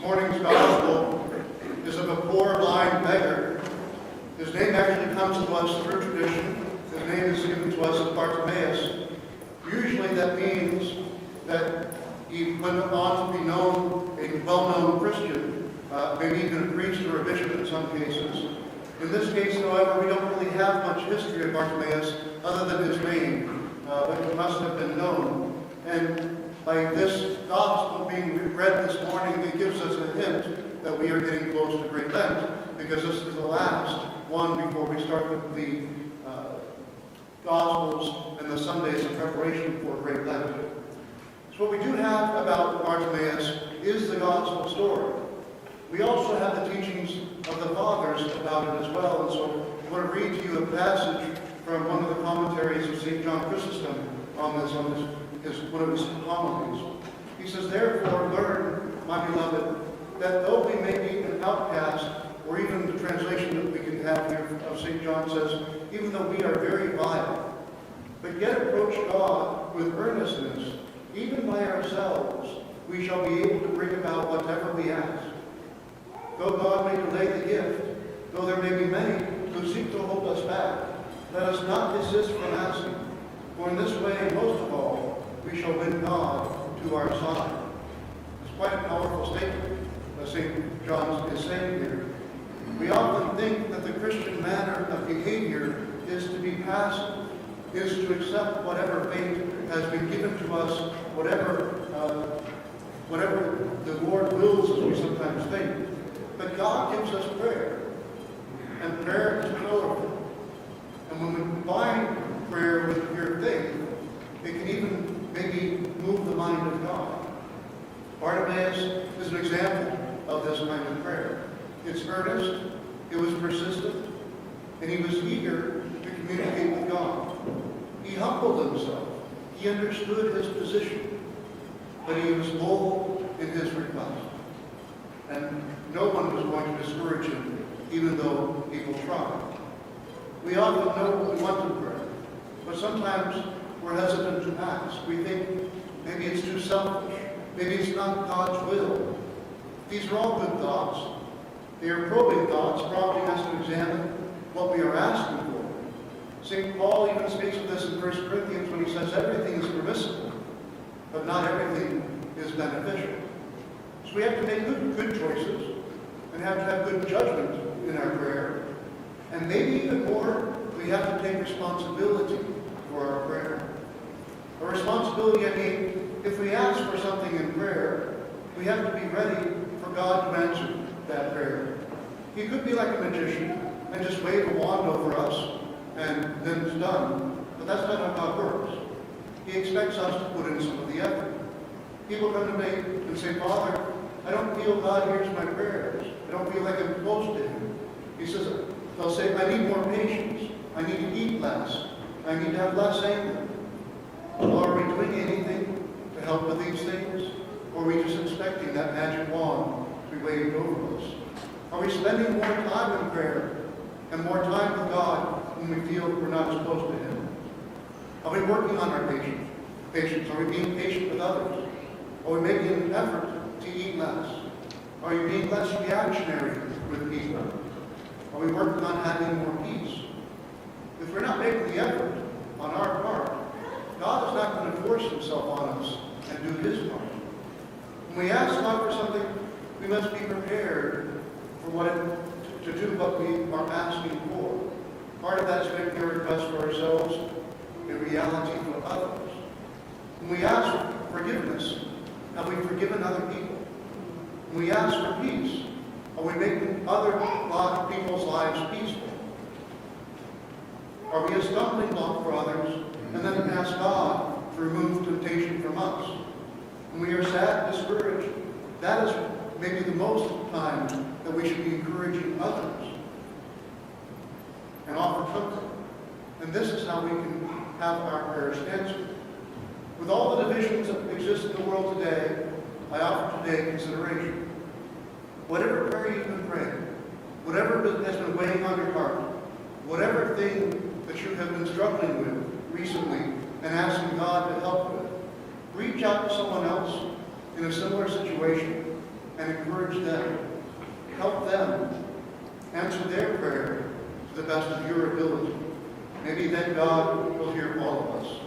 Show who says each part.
Speaker 1: morning's gospel is of a poor blind beggar. His name actually comes to us through tradition. His name is given to us as Bartimaeus. Usually that means that he went on to be known, a well-known Christian, maybe even a priest or a bishop in some cases. In this case, however, we don't really have much history of Bartimaeus other than his name, which must have been known. And by this gospel being read this morning, it gives us a hint that we are getting close to Great Lent, because this is the last one before we start with the Gospels and the Sundays in preparation for Great Lent. So what we do have about Bartimaeus is the Gospel story. We also have the teachings of the Fathers about it as well, and so I want to read to you a passage from one of the commentaries of St. John Chrysostom on one of his homilies. He says, "Therefore learn, my beloved, that though we may be an outcast," or even the translation that we can have here of St. John says, "even though we are very vile, but yet approach God with earnestness, even by ourselves, we shall be able to bring about whatever we ask. Though God may delay the gift, though there may be many who seek to hold us back, let us not desist from asking. For in this way, most of all, we shall win God to our side." It's quite a powerful statement that St. John is saying here. We often think that the Christian manner of behavior is to be passive, is to accept whatever fate has been given to us, whatever the Lord wills, as we sometimes think. But God gives us prayer, and prayer is powerful. And when we combine prayer with your faith, it can even maybe move the mind of God. Bartimaeus is an example of this kind of prayer. It's earnest, it was persistent, and he was eager to communicate with God. He humbled himself. He understood his position, but he was bold in his request. And no one was going to discourage him, even though people tried. We often know what we want to pray, but sometimes we're hesitant to ask. We think maybe it's too selfish. Maybe it's not God's will. These are all good thoughts. They are probing thoughts, prompting us to examine what we are asking for. St. Paul even speaks of this in 1 Corinthians when he says everything is permissible, but not everything is beneficial. So we have to make good choices and have to have good judgment in our prayer. And maybe even more, we have to take responsibility for our prayer. A responsibility, I mean, if we ask for something in prayer, we have to be ready for God to answer that prayer. He could be like a magician and just wave a wand over us and then it's done. But that's not how God works. He expects us to put in some of the effort. People come to me and say, "Father, I don't feel God hears my prayers. I don't feel like I'm close to Him." He says, they'll say, "I need more patience. I need to eat less. I need to have less anger." Well, are we doing anything to help with these things? Or are we just expecting that magic wand to be waved over us? Are we spending more time in prayer and more time with God when we feel we're not as close to Him? Are we working on our patience? Are we being patient with others? Are we making an effort to eat less? Are you being less reactionary with people? Are we working on having more peace? If we're not making the effort on our part, God is not going to force Himself on us and do His part. When we ask God for something, we must be prepared for to do what we are asking for. Part of that is making a request for ourselves, in reality for others. When we ask for forgiveness, have we forgiven other people? When we ask for peace, are we making other people's lives peaceful? Are we a stumbling block for others, and then ask God to remove temptation from us? When we are sad and discouraged, that is maybe the most time that we should be encouraging others and offer comfort. And this is how we can have our prayers answered. With all the divisions that exist in the world today, I offer today consideration. Whatever prayer you've been praying, whatever has been weighing on your heart, whatever thing that you have been struggling with recently and asking God to help with, reach out to someone else in a similar situation and encourage them. Help them answer their prayer to the best of your ability. Maybe then God will hear all of us.